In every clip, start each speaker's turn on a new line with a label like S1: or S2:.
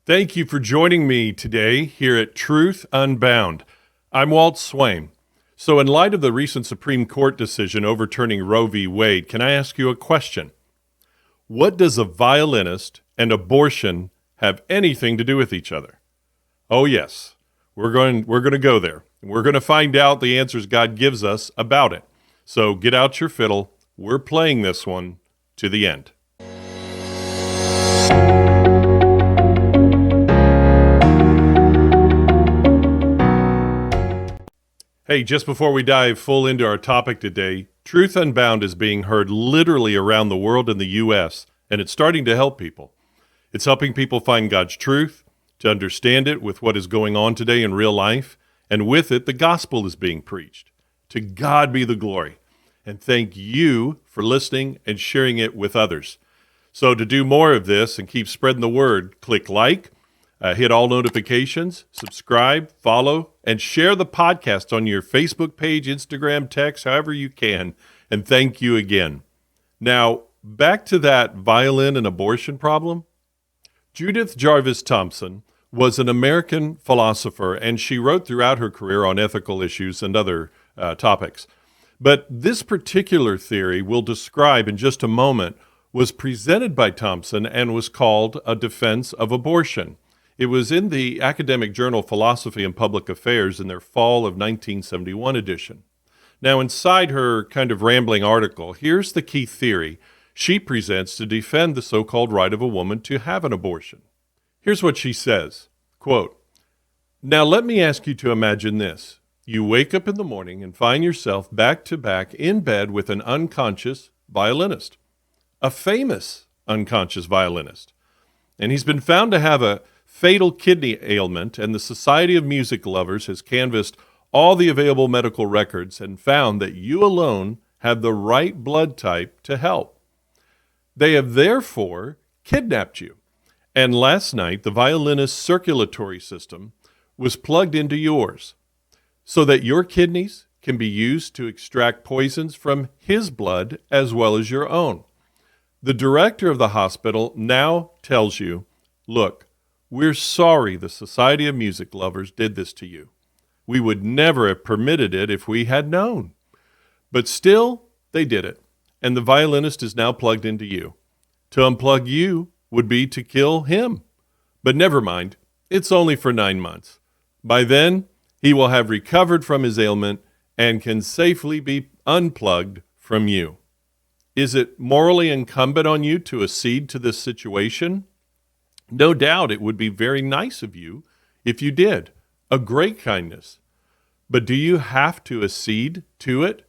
S1: Thank you for joining me today here at Truth Unbound. I'm Walt Swaim. So in light of the recent Supreme Court decision overturning Roe v. Wade, can I ask you a question? What does a violinist and abortion have anything to do with each other? Oh yes, we're going to go there. We're going to find out the answers God gives us about it. So get out your fiddle. We're playing this one to the end. Hey, just before we dive full into our topic today, Truth Unbound is being heard literally around the world in the U.S., and it's starting to help people. It's helping people find God's truth, to understand it with what is going on today in real life, and with it, the gospel is being preached. To God be the glory, and thank you for listening and sharing it with others. So to do more of this and keep spreading the word, click like, hit all notifications, subscribe, follow, and share the podcast on your Facebook page, Instagram, text, however you can. And thank you again. Now, back to that violin and abortion problem. Judith Jarvis Thomson was an American philosopher, and she wrote throughout her career on ethical issues and other topics. But this particular theory we'll describe in just a moment was presented by Thomson and was called a defense of abortion. It was in the academic journal Philosophy and Public Affairs in their fall of 1971 edition. Now, inside her kind of rambling article, here's the key theory she presents to defend the so-called right of a woman to have an abortion. Here's what she says, quote, "Now let me ask you to imagine this. You wake up in the morning and find yourself back to back in bed with an unconscious violinist, a famous unconscious violinist. And he's been found to have a fatal kidney ailment, and the Society of Music Lovers has canvassed all the available medical records and found that you alone have the right blood type to help. They have therefore kidnapped you. And last night, the violinist's circulatory system was plugged into yours so that your kidneys can be used to extract poisons from his blood as well as your own. The director of the hospital now tells you, look, we're sorry the Society of Music Lovers did this to you. We would never have permitted it if we had known. But still, they did it, and the violinist is now plugged into you. To unplug you would be to kill him. But never mind, it's only for 9 months. By then, he will have recovered from his ailment and can safely be unplugged from you. Is it morally incumbent on you to accede to this situation? No doubt it would be very nice of you if you did. A great kindness. But do you have to accede to it?"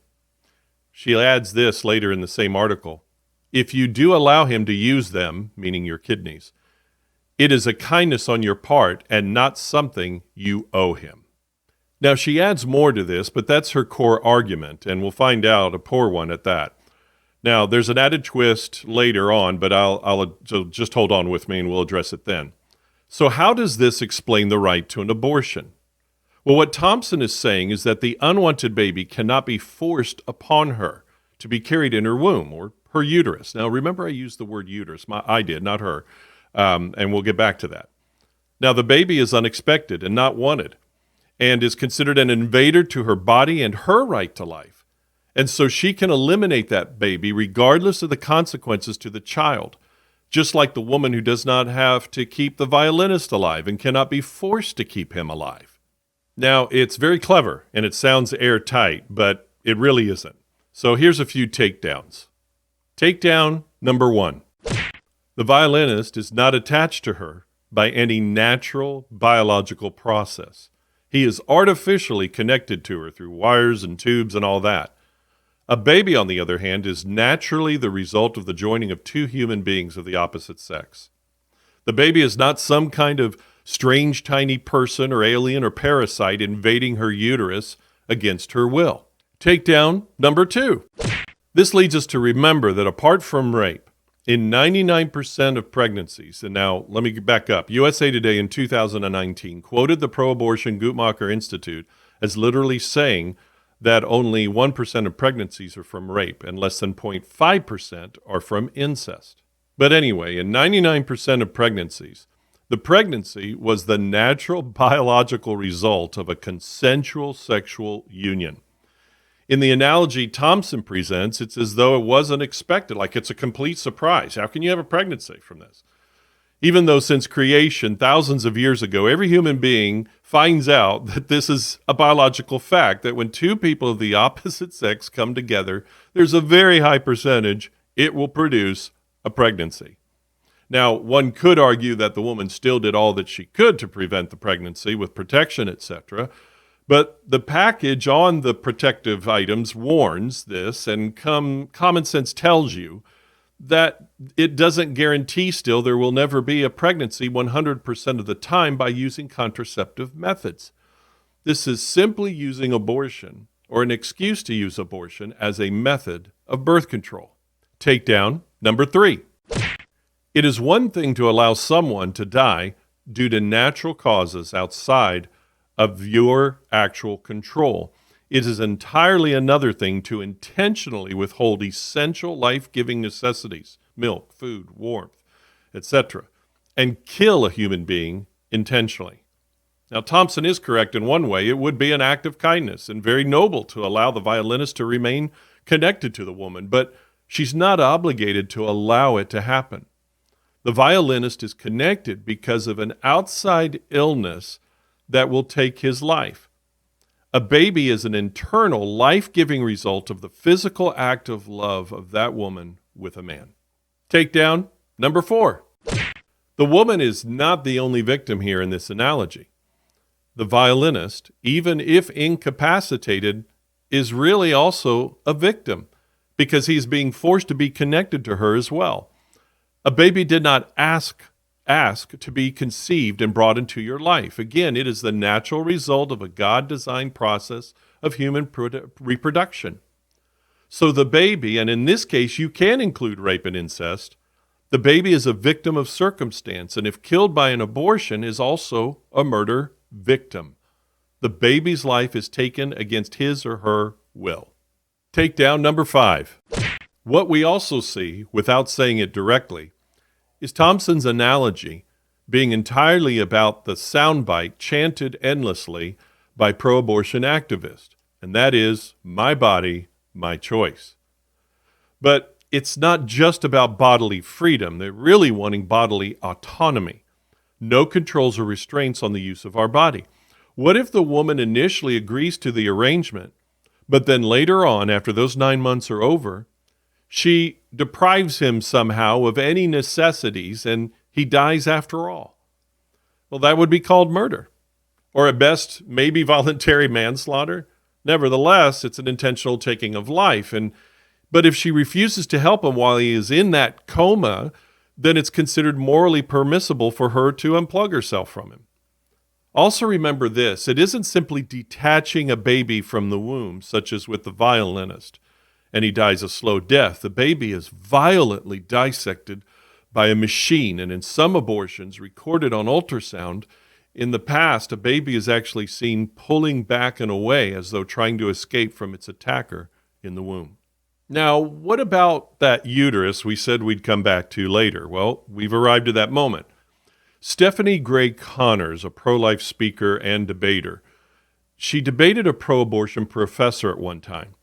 S1: She adds this later in the same article. "If you do allow him to use them," meaning your kidneys, "it is a kindness on your part and not something you owe him." Now she adds more to this, but that's her core argument, and we'll find out a poor one at that. Now, there's an added twist later on, but so just hold on with me and we'll address it then. So how does this explain the right to an abortion? Well, what Thomson is saying is that the unwanted baby cannot be forced upon her to be carried in her womb or her uterus. Now, remember I used the word uterus. I did, not her, and we'll get back to that. Now, the baby is unexpected and not wanted and is considered an invader to her body and her right to life. And so she can eliminate that baby regardless of the consequences to the child, just like the woman who does not have to keep the violinist alive and cannot be forced to keep him alive. Now, it's very clever and it sounds airtight, but it really isn't. So here's a few takedowns. Takedown number 1. The violinist is not attached to her by any natural biological process. He is artificially connected to her through wires and tubes and all that. A baby, on the other hand, is naturally the result of the joining of two human beings of the opposite sex. The baby is not some kind of strange tiny person or alien or parasite invading her uterus against her will. Takedown number 2. This leads us to remember that apart from rape, in 99% of pregnancies, and now let me back up, USA Today in 2019 quoted the pro-abortion Guttmacher Institute as literally saying that only 1% of pregnancies are from rape and less than 0.5% are from incest. But anyway, in 99% of pregnancies, The pregnancy was the natural biological result of a consensual sexual union. In the analogy Thompson presents, it's as though it wasn't expected, like it's a complete surprise. How can you have a pregnancy from this? Even though since creation, thousands of years ago, every human being finds out that this is a biological fact, that when two people of the opposite sex come together, there's a very high percentage it will produce a pregnancy. Now, one could argue that the woman still did all that she could to prevent the pregnancy with protection, etc., but the package on the protective items warns this, and common sense tells you that it doesn't guarantee still there will never be a pregnancy 100% of the time by using contraceptive methods. This is simply using abortion, or an excuse to use abortion, as a method of birth control. Takedown number 3. It is one thing to allow someone to die due to natural causes outside of your actual control. It is entirely another thing to intentionally withhold essential life-giving necessities, milk, food, warmth, etc., and kill a human being intentionally. Now, Thompson is correct in one way. It would be an act of kindness and very noble to allow the violinist to remain connected to the woman, but she's not obligated to allow it to happen. The violinist is connected because of an outside illness that will take his life. A baby is an internal, life-giving result of the physical act of love of that woman with a man. Takedown number 4. The woman is not the only victim here in this analogy. The violinist, even if incapacitated, is really also a victim because he's being forced to be connected to her as well. A baby did not ask to be conceived and brought into your life. Again, it is the natural result of a God-designed process of human reproduction. So the baby, and in this case you can include rape and incest, the baby is a victim of circumstance, and if killed by an abortion is also a murder victim. The baby's life is taken against his or her will. Takedown number 5. What we also see, without saying it directly, is Thompson's analogy being entirely about the soundbite chanted endlessly by pro-abortion activists, and that is, my body, my choice. But it's not just about bodily freedom. They're really wanting bodily autonomy. No controls or restraints on the use of our body. What if the woman initially agrees to the arrangement, but then later on, after those 9 months are over, she deprives him somehow of any necessities and he dies after all? Well, that would be called murder, or at best, maybe voluntary manslaughter. Nevertheless, it's an intentional taking of life. But if she refuses to help him while he is in that coma, then it's considered morally permissible for her to unplug herself from him. Also remember this, it isn't simply detaching a baby from the womb, such as with the violinist, and he dies a slow death. The baby is violently dissected by a machine, and in some abortions recorded on ultrasound, in the past, a baby is actually seen pulling back and away as though trying to escape from its attacker in the womb. Now, what about that uterus we said we'd come back to later? Well, we've arrived at that moment. Stephanie Gray Connors, a pro-life speaker and debater, she debated a pro-abortion professor at one time.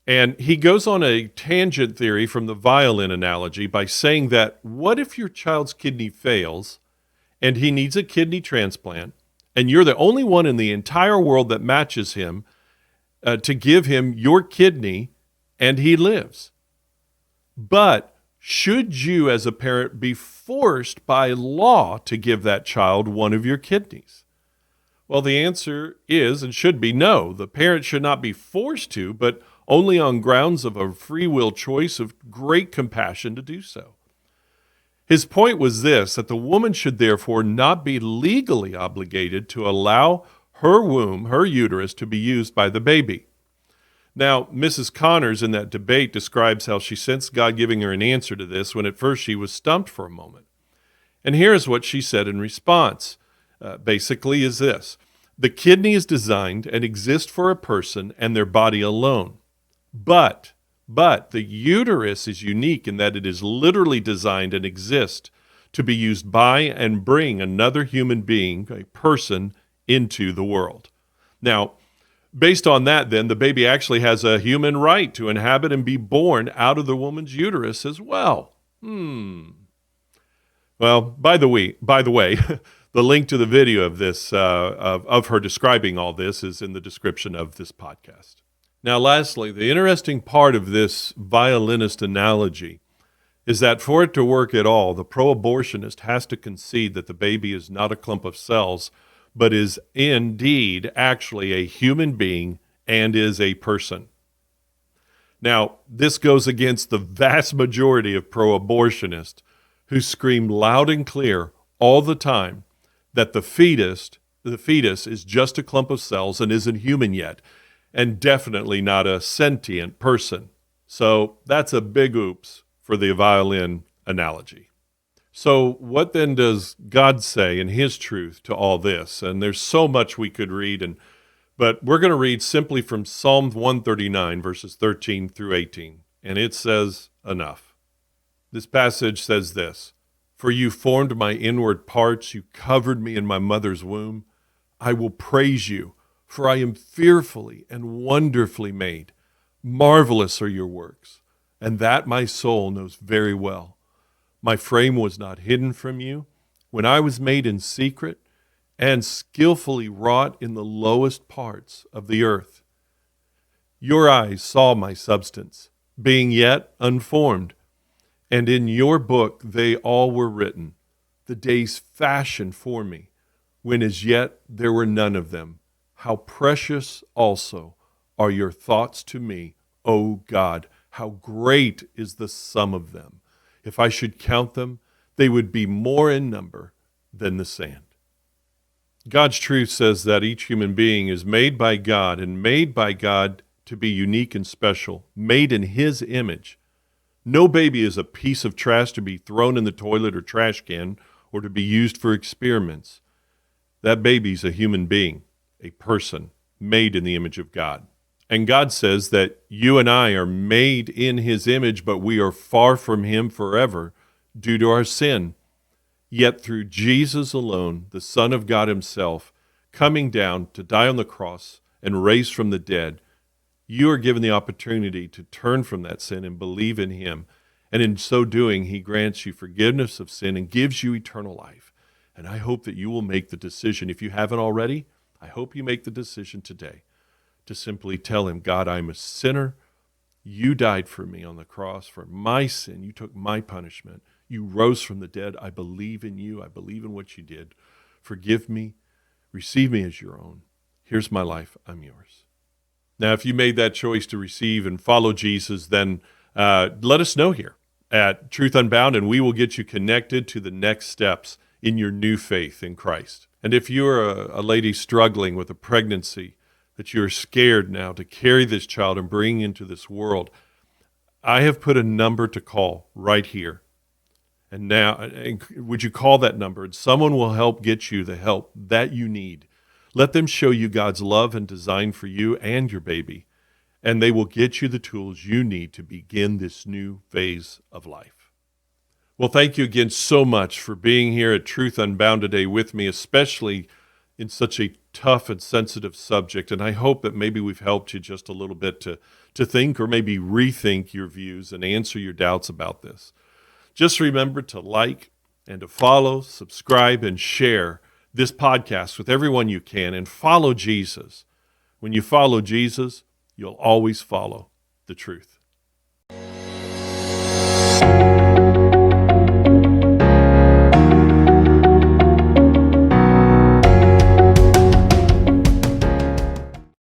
S1: And he goes on a tangent theory from the violin analogy by saying that what if your child's kidney fails and he needs a kidney transplant and you're the only one in the entire world that matches him to give him your kidney and he lives? But should you as a parent be forced by law to give that child one of your kidneys? Well, the answer is and should be no. The parent should not be forced to, but only on grounds of a free will choice of great compassion to do so. His point was this, that the woman should therefore not be legally obligated to allow her womb, her uterus, to be used by the baby. Now, Mrs. Connors in that debate describes how she sensed God giving her an answer to this when at first she was stumped for a moment. And here's what she said in response, basically is this: the kidney is designed and exists for a person and their body alone. But the uterus is unique in that it is literally designed and exists to be used by and bring another human being, a person, into the world. Now, based on that, then, the baby actually has a human right to inhabit and be born out of the woman's uterus as well. Well, by the way, the link to the video of this, of her describing all this, is in the description of this podcast. Now, lastly, the interesting part of this violinist analogy is that for it to work at all, the pro-abortionist has to concede that the baby is not a clump of cells, but is indeed actually a human being and is a person. Now, this goes against the vast majority of pro-abortionists who scream loud and clear all the time that the fetus is just a clump of cells and isn't human yet, and definitely not a sentient person. So that's a big oops for the violin analogy. So what then does God say in his truth to all this? And there's so much we could read, but we're going to read simply from Psalm 139, verses 13 through 18. And it says enough. This passage says this: "For you formed my inward parts, you covered me in my mother's womb. I will praise you, for I am fearfully and wonderfully made. Marvelous are your works, and that my soul knows very well. My frame was not hidden from you when I was made in secret and skillfully wrought in the lowest parts of the earth. Your eyes saw my substance, being yet unformed, and in your book they all were written, the days fashioned for me, when as yet there were none of them. How precious also are your thoughts to me, O God! How great is the sum of them! If I should count them, they would be more in number than the sand." God's truth says that each human being is made by God and made by God to be unique and special, made in his image. No baby is a piece of trash to be thrown in the toilet or trash can or to be used for experiments. That baby's a human being, a person made in the image of God. And God says that you and I are made in his image, but we are far from him forever due to our sin. Yet through Jesus alone, the Son of God himself, coming down to die on the cross and raised from the dead, you are given the opportunity to turn from that sin and believe in him. And in so doing, he grants you forgiveness of sin and gives you eternal life. And I hope that you will make the decision. If you haven't already, I hope you make the decision today to simply tell him, God, I'm a sinner. You died for me on the cross for my sin. You took my punishment. You rose from the dead. I believe in you. I believe in what you did. Forgive me. Receive me as your own. Here's my life. I'm yours. Now, if you made that choice to receive and follow Jesus, then let us know here at Truth Unbound, and we will get you connected to the next steps in your new faith in Christ. And if you're a lady struggling with a pregnancy, that you're scared now to carry this child and bring into this world, I have put a number to call right here. And now, would you call that number? And someone will help get you the help that you need. Let them show you God's love and design for you and your baby, and they will get you the tools you need to begin this new phase of life. Well, thank you again so much for being here at Truth Unbound today with me, especially in such a tough and sensitive subject. And I hope that maybe we've helped you just a little bit to think or maybe rethink your views and answer your doubts about this. Just remember to like and to follow, subscribe, and share this podcast with everyone you can, and follow Jesus. When you follow Jesus, you'll always follow the truth.